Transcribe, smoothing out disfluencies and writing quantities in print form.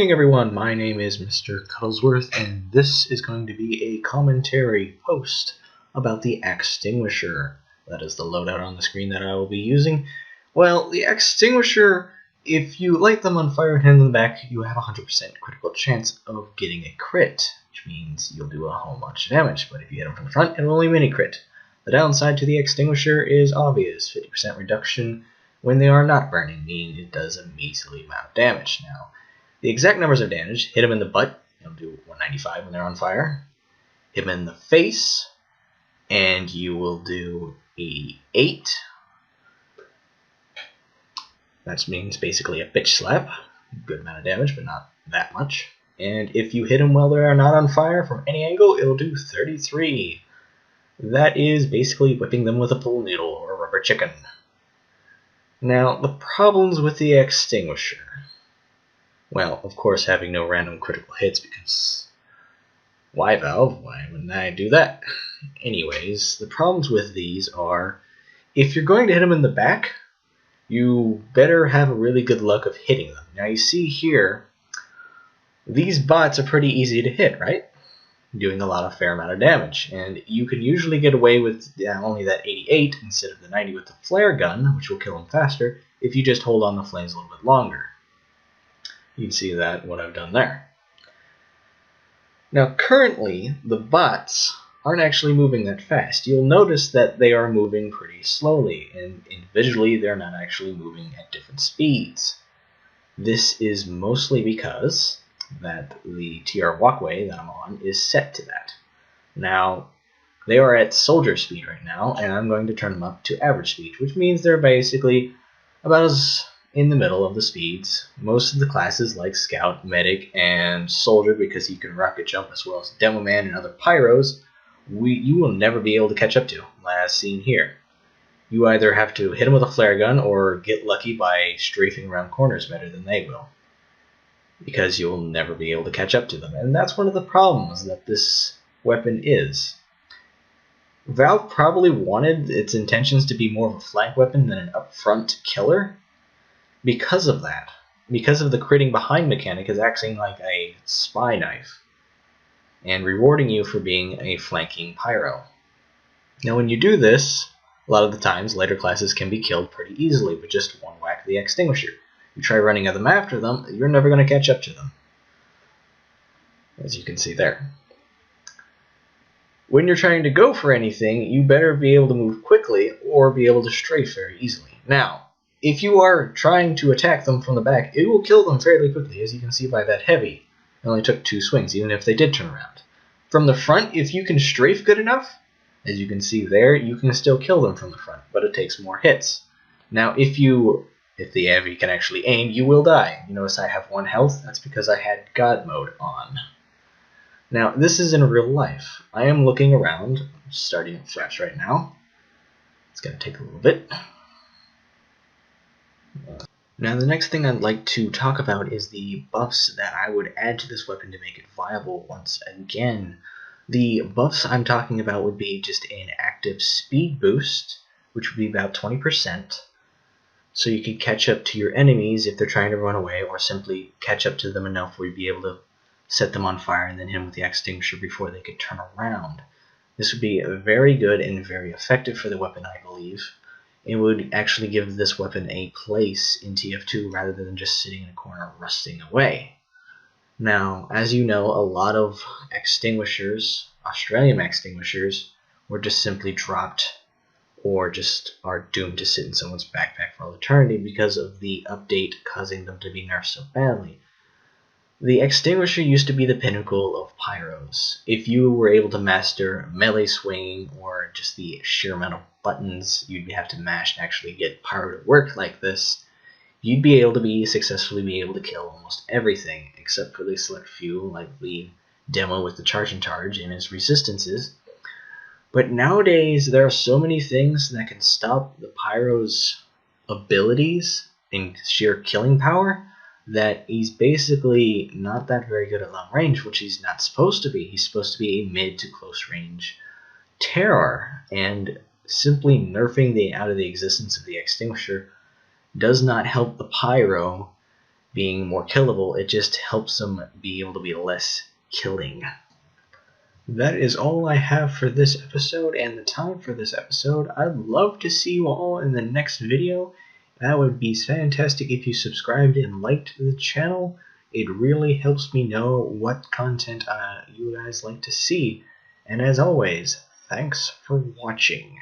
evening, everyone. My name is Mr. Cuddlesworth, and this is going to be a commentary post about the Axtinguisher. That is the loadout on the screen that I will be using. Well, the Axtinguisher, if you light them on fire and hit them in the back, you have a 100% critical chance of getting a crit, which means you'll do a whole bunch of damage. But if you hit them from the front, it'll only mini crit. The downside to the Axtinguisher is obvious: 50% reduction when they are not burning, meaning it does a measly amount of damage. Now, the exact numbers of damage: hit them in the butt, you'll do 195 when they're on fire. Hit them in the face, and you will do 88. That means basically a bitch slap. Good amount of damage, but not that much. And if you hit them while they are not on fire from any angle, it'll do 33. That is basically whipping them with a pool noodle or a rubber chicken. Now, the problems with the Axtinguisher. Well, of course, having no random critical hits, because why, Valve? Why wouldn't I do that? Anyways, the problems with these are, if you're going to hit them in the back, you better have a really good luck of hitting them. Now, you see here, these bots are pretty easy to hit, right? Doing a fair amount of damage, and you can usually get away with only that 88 instead of the 90 with the flare gun, which will kill them faster, if you just hold on the flames a little bit longer. You can see that what I've done there. Now, currently, the bots aren't actually moving that fast. You'll notice that they are moving pretty slowly, and individually they're not actually moving at different speeds. This is mostly because that the TR walkway that I'm on is set to that. Now, they are at soldier speed right now, and I'm going to turn them up to average speed, which means they're basically about as in the middle of the speeds. Most of the classes like Scout, Medic, and Soldier, because you can rocket jump as well as Demo Man and other pyros, you will never be able to catch up to, as seen here. You either have to hit them with a flare gun or get lucky by strafing around corners better than they will, because you'll never be able to catch up to them. And that's one of the problems that this weapon is. Valve probably wanted its intentions to be more of a flank weapon than an upfront killer. Because of that, because of the critting behind mechanic is acting like a spy knife and rewarding you for being a flanking pyro. Now, when you do this, a lot of the times later classes can be killed pretty easily with just one whack of the Axtinguisher. You try running at them after them, you're never going to catch up to them, as you can see there. When you're trying to go for anything, you better be able to move quickly or be able to strafe very easily. Now, if you are trying to attack them from the back, it will kill them fairly quickly, as you can see by that heavy. It only took 2 swings, even if they did turn around. From the front, if you can strafe good enough, as you can see there, you can still kill them from the front, but it takes more hits. Now, if the heavy can actually aim, you will die. You notice I have 1 health. That's because I had God mode on. Now, this is in real life. I am looking around, starting fresh right now. It's going to take a little bit. Now, the next thing I'd like to talk about is the buffs that I would add to this weapon to make it viable once again. The buffs I'm talking about would be just an active speed boost, which would be about 20%. So you could catch up to your enemies if they're trying to run away, or simply catch up to them enough where you'd be able to set them on fire and then hit them with the Axtinguisher before they could turn around. This would be very good and very effective for the weapon, I believe. It would actually give this weapon a place in TF2 rather than just sitting in a corner rusting away. Now, as you know, a lot of Axtinguishers, Australian Axtinguishers, were just simply dropped or just are doomed to sit in someone's backpack for all eternity because of the update causing them to be nerfed so badly. The Axtinguisher used to be the pinnacle of pyros. If you were able to master melee swinging or just the sheer amount of buttons you'd have to mash to actually get pyro to work like this, you'd be able to successfully be able to kill almost everything except for the select few, like the Demo with the charge and his resistances. But nowadays, there are so many things that can stop the pyro's abilities and sheer killing power that he's basically not that very good at long range, which he's not supposed to be. He's supposed to be a mid to close range terror, and simply nerfing out of the existence of the Axtinguisher does not help the pyro being more killable, it just helps them be able to be less killing. That is all I have for this episode and the time for this episode. I'd love to see you all in the next video. That would be fantastic if you subscribed and liked the channel. It really helps me know what content you guys like to see. And as always, thanks for watching.